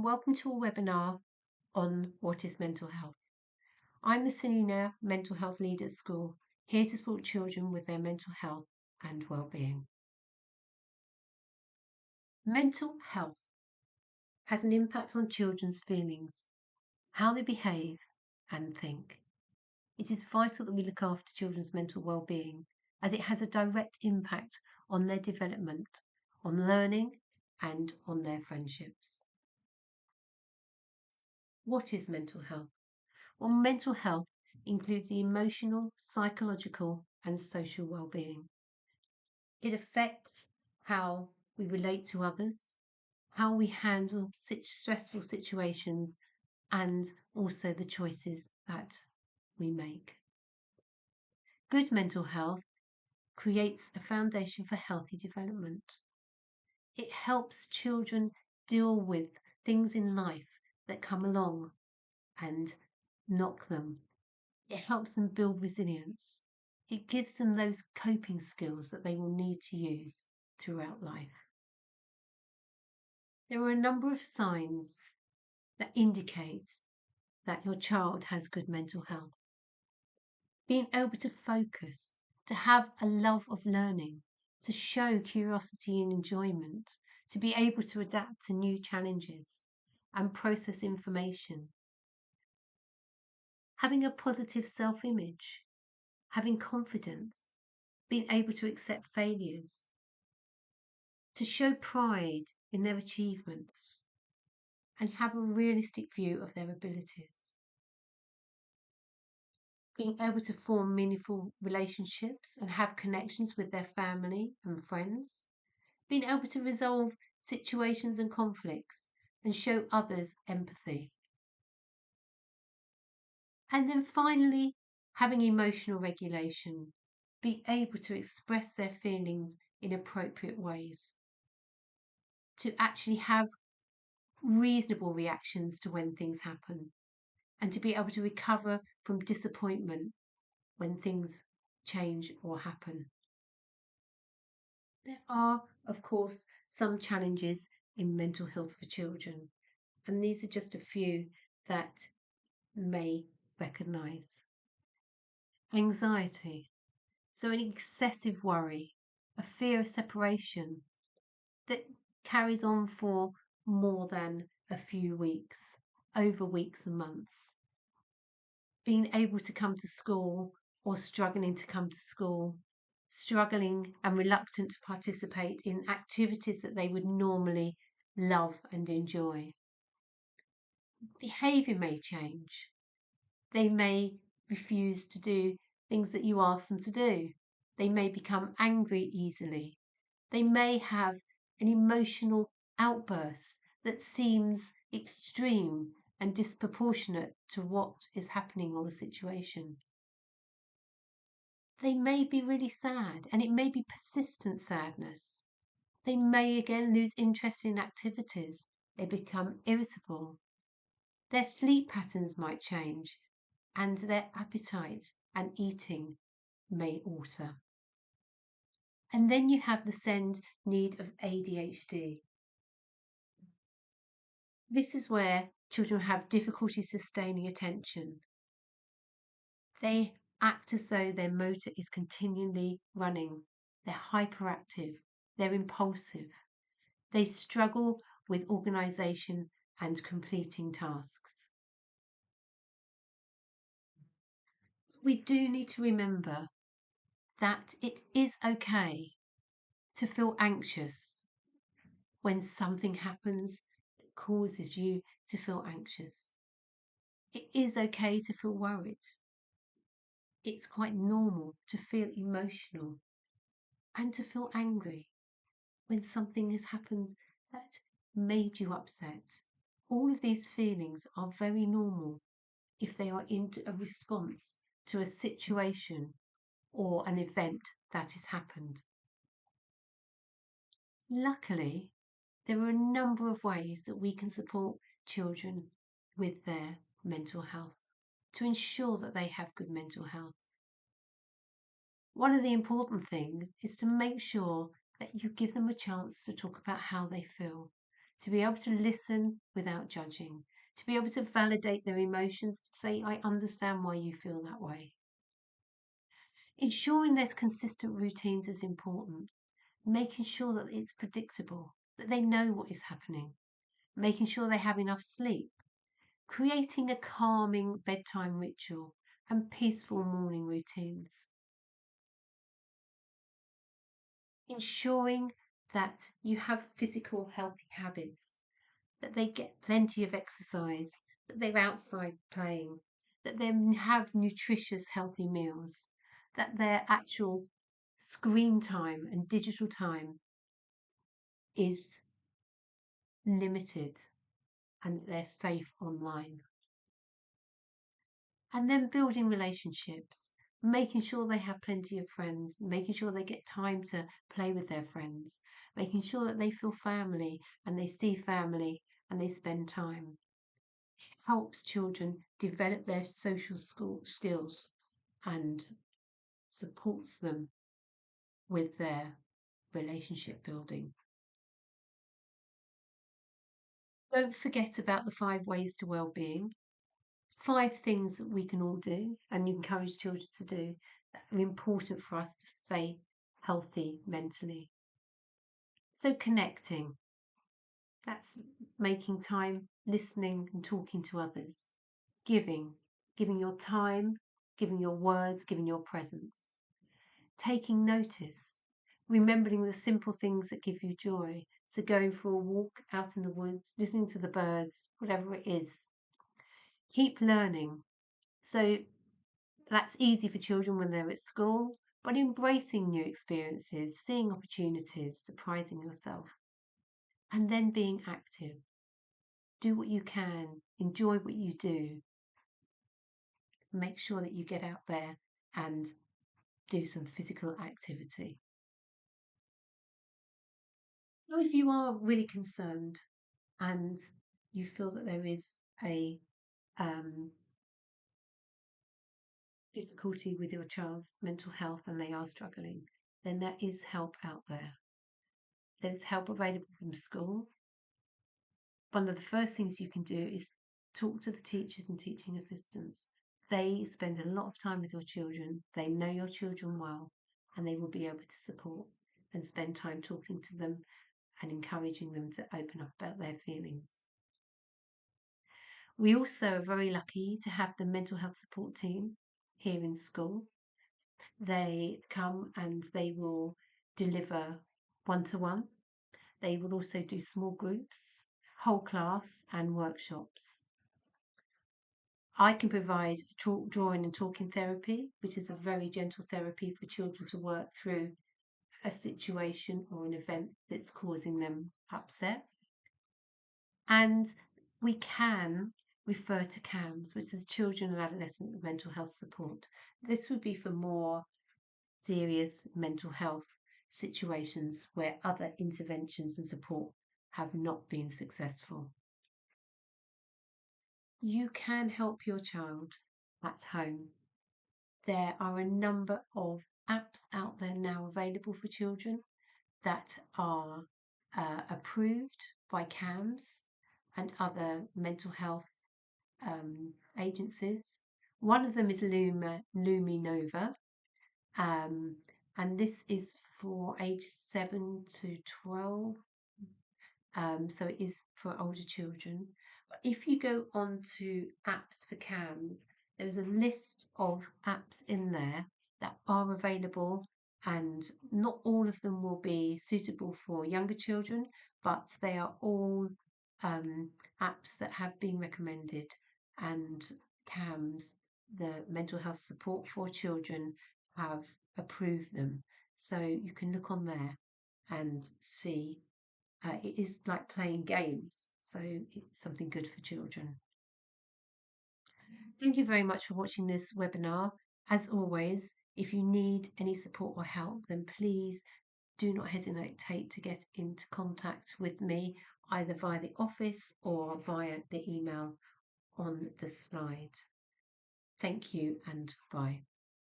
welcome to a webinar on what is mental health. I'm the Senior Mental Health Lead at school, here to support children with their mental health and well-being. Mental health has an impact on children's feelings, how they behave and think. It is vital that we look after children's mental well-being, as it has a direct impact on their development, on learning and on their friendships. What is mental health? Well, mental health includes the emotional, psychological and social well-being. It affects how we relate to others, how we handle such stressful situations, and also the choices that we make. Good mental health creates a foundation for healthy development. It helps children deal with things in life that come along and knock them. It helps them build resilience. It gives them those coping skills that they will need to use throughout life. There are a number of signs that indicate that your child has good mental health. Being able to focus, to have a love of learning, to show curiosity and enjoyment, to be able to adapt to new challenges and process information. Having a positive self-image, having confidence, being able to accept failures, to show pride in their achievements, and have a realistic view of their abilities. Being able to form meaningful relationships and have connections with their family and friends. Being able to resolve situations and conflicts and show others empathy. And then finally, having emotional regulation, be able to express their feelings in appropriate ways, to actually have reasonable reactions to when things happen, and to be able to recover from disappointment when things change or happen. There are, of course, some challenges in mental health for children, and these are just a few that may recognise. Anxiety, so an excessive worry, a fear of separation that carries on for more than a few weeks, over weeks and months. Being able to come to school or struggling to come to school, struggling and reluctant to participate in activities that they would normally love and enjoy. Behaviour may change. They may refuse to do things that you ask them to do. They may become angry easily. They may have an emotional outburst that seems extreme and disproportionate to what is happening or the situation. They may be really sad, and it may be persistent sadness. They may again lose interest in activities. They become irritable. Their sleep patterns might change, and their appetite and eating may alter. And then you have the SEND need of ADHD. This is where children have difficulty sustaining attention. They act as though their motor is continually running. They're hyperactive. They're impulsive. They struggle with organisation and completing tasks. We do need to remember that it is okay to feel anxious when something happens that causes you to feel anxious. It is okay to feel worried. It's quite normal to feel emotional and to feel angry when something has happened that made you upset. All of these feelings are very normal if they are in a response to a situation or an event that has happened. Luckily, there are a number of ways that we can support children with their mental health to ensure that they have good mental health. One of the important things is to make sure that you give them a chance to talk about how they feel, to be able to listen without judging, to be able to validate their emotions, to say, I understand why you feel that way. Ensuring there's consistent routines is important, making sure that it's predictable, that they know what is happening, making sure they have enough sleep, creating a calming bedtime ritual and peaceful morning routines. Ensuring that you have physical healthy habits, that they get plenty of exercise, that they're outside playing, that they have nutritious healthy meals, that their actual screen time and digital time is limited and that they're safe online. And then building relationships, making sure they have plenty of friends, making sure they get time to play with their friends, making sure that they feel family and they see family and they spend time. Helps children develop their social skills and supports them with their relationship building. Don't forget about the 5 ways to well-being. 5 things that we can all do and encourage children to do that are important for us to stay healthy mentally. So connecting, that's making time, listening and talking to others. Giving your time, giving your words, giving your presence. Taking notice, remembering the simple things that give you joy. So going for a walk out in the woods, listening to the birds, whatever it is. Keep learning. So that's easy for children when they're at school, but embracing new experiences, seeing opportunities, surprising yourself, and then being active. Do what you can, enjoy what you do. Make sure that you get out there and do some physical activity. Now, if you are really concerned and you feel that there is a difficulty with your child's mental health and they are struggling, then there is help out there. There's help available from school. One of the first things you can do is talk to the teachers and teaching assistants. They spend a lot of time with your children, they know your children well, and they will be able to support and spend time talking to them and encouraging them to open up about their feelings. We also are very lucky to have the mental health support team here in school. They come and they will deliver one-to-one. They will also do small groups, whole class and workshops. I can provide drawing and talking therapy, which is a very gentle therapy for children to work through a situation or an event that's causing them upset. And we can refer to CAMS, which is Children and Adolescent Mental Health Support. This would be for more serious mental health situations where other interventions and support have not been successful. You can help your child at home. There are a number of apps out there now available for children that are approved by CAMS and other mental health agencies. One of them is Luminova, and this is for age 7 to 12, so it is for older children. But if you go on to apps for CAMS, there's a list of apps in there that are available, and not all of them will be suitable for younger children, but they are all apps that have been recommended, and CAMS, the mental health support for children, have approved them. So you can look on there and see. It is like playing games, so it's something good for children. Thank you very much for watching this webinar. As always, if you need any support or help, then please do not hesitate to get into contact with me, either via the office or via the email on the slide. Thank you and bye.